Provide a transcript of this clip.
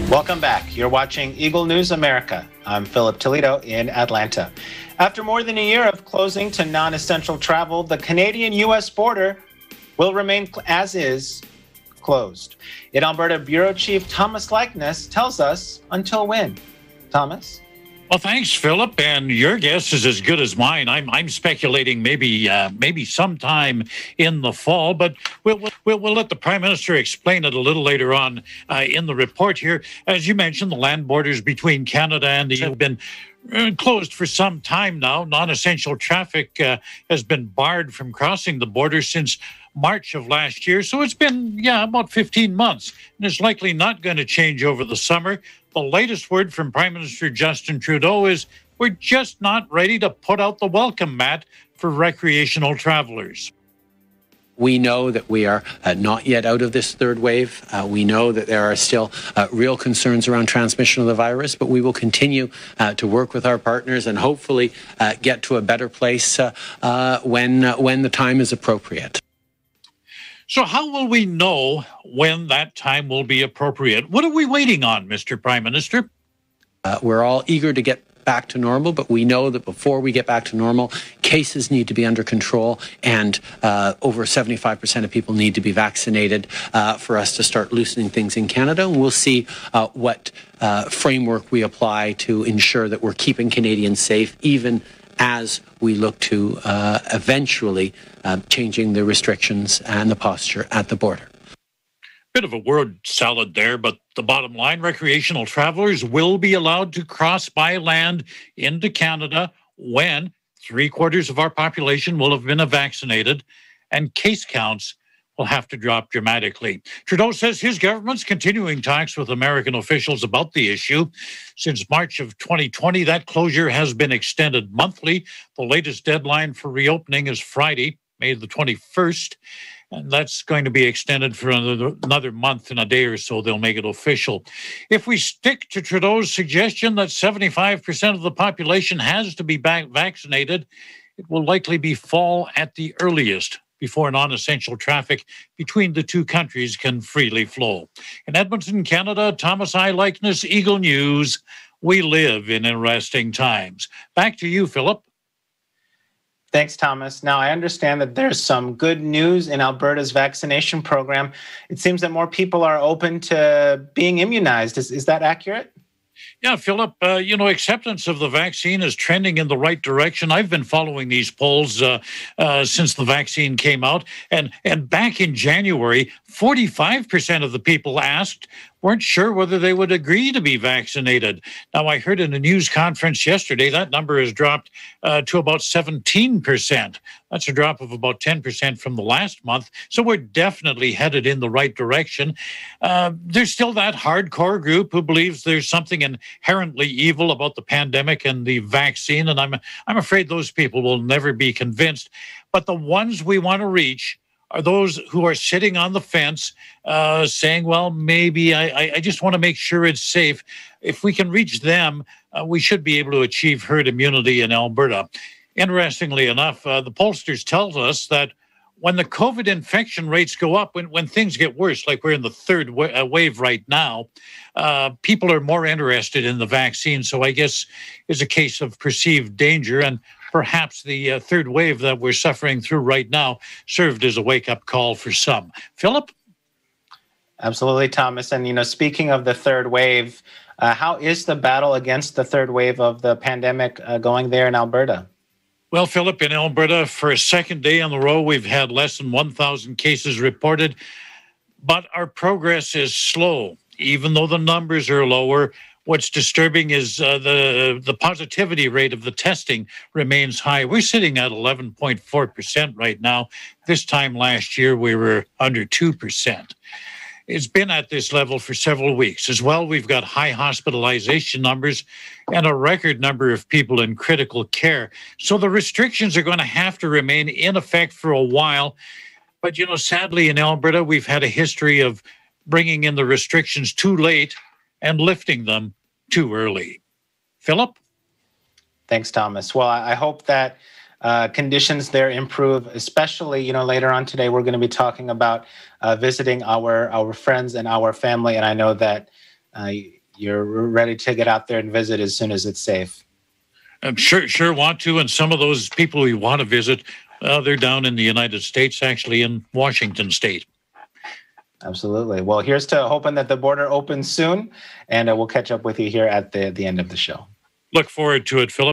Welcome back. You're watching Eagle News America. I'm Philip Toledo in Atlanta. After more than a year of closing to non-essential travel, the Canadian-U.S. border will remain as is, closed. In Alberta, Bureau Chief Thomas Likness tells us until when. Thomas? Well, thanks, Philip. And your guess is as good as mine. I'm speculating maybe sometime in the fall, but we'll let the Prime Minister explain it a little later on in the report here. As you mentioned, the land borders between Canada and the EU have been closed for some time now. Non-essential traffic has been barred from crossing the border since March of last year. So it's been, about 15 months. And it's likely not going to change over the summer. The latest word from Prime Minister Justin Trudeau is we're just not ready to put out the welcome mat for recreational travelers. We know that we are not yet out of this third wave. We know that there are still real concerns around transmission of the virus, but we will continue to work with our partners and hopefully get to a better place when the time is appropriate. So how will we know when that time will be appropriate? What are we waiting on, Mr. Prime Minister? We're all eager to get back to normal, but we know that before we get back to normal, cases need to be under control, and over 75% of people need to be vaccinated for us to start loosening things in Canada. And we'll see what framework we apply to ensure that we're keeping Canadians safe, even as we look to eventually changing the restrictions and the posture at the border. Bit of a word salad there, but the bottom line, recreational travelers will be allowed to cross by land into Canada when 3/4 of our population will have been vaccinated, and case counts will have to drop dramatically. Trudeau says his government's continuing talks with American officials about the issue. Since March of 2020, that closure has been extended monthly. The latest deadline for reopening is Friday, May the 21st, and that's going to be extended for another month. In a day or so, they'll make it official. If we stick to Trudeau's suggestion that 75% of the population has to be vaccinated, it will likely be fall at the earliest before non-essential traffic between the two countries can freely flow. In Edmonton, Canada, Thomas Likness, Eagle News. We live in interesting times. Back to you, Philip. Thanks, Thomas. Now, I understand that there's some good news in Alberta's vaccination program. It seems that more people are open to being immunized. Is that accurate? Yeah, Philip, acceptance of the vaccine is trending in the right direction. I've been following these polls since the vaccine came out. And back in January, 45% of the people asked weren't sure whether they would agree to be vaccinated. Now, I heard in a news conference yesterday that number has dropped to about 17%. That's a drop of about 10% from the last month. So we're definitely headed in the right direction. There's still that hardcore group who believes there's something inherently evil about the pandemic and the vaccine, and I'm afraid those people will never be convinced. But the ones we want to reach are those who are sitting on the fence saying, well, maybe I just want to make sure it's safe. If we can reach them, we should be able to achieve herd immunity in Alberta. Interestingly enough, the pollsters tell us that when the COVID infection rates go up, when things get worse, like we're in the third wave right now, people are more interested in the vaccine. So I guess it's a case of perceived danger, and perhaps the third wave that we're suffering through right now served as a wake-up call for some. Philip? Absolutely, Thomas. And, speaking of the third wave, how is the battle against the third wave of the pandemic going there in Alberta? Well, Philip, in Alberta, for a second day in a row, we've had less than 1,000 cases reported, but our progress is slow. Even though the numbers are lower, what's disturbing is the positivity rate of the testing remains high. We're sitting at 11.4% right now. This time last year, we were under 2%. It's been at this level for several weeks. As well, we've got high hospitalization numbers and a record number of people in critical care. So the restrictions are going to have to remain in effect for a while. But, sadly, in Alberta, we've had a history of bringing in the restrictions too late and lifting them too early. Philip? Thanks, Thomas. Well, I hope that conditions there improve, especially, later on today, we're going to be talking about visiting our friends and our family. And I know that you're ready to get out there and visit as soon as it's safe. I'm sure want to. And some of those people we want to visit, they're down in the United States, actually in Washington State. Absolutely. Well, here's to hoping that the border opens soon, and we'll catch up with you here at the end of the show. Look forward to it, Philip.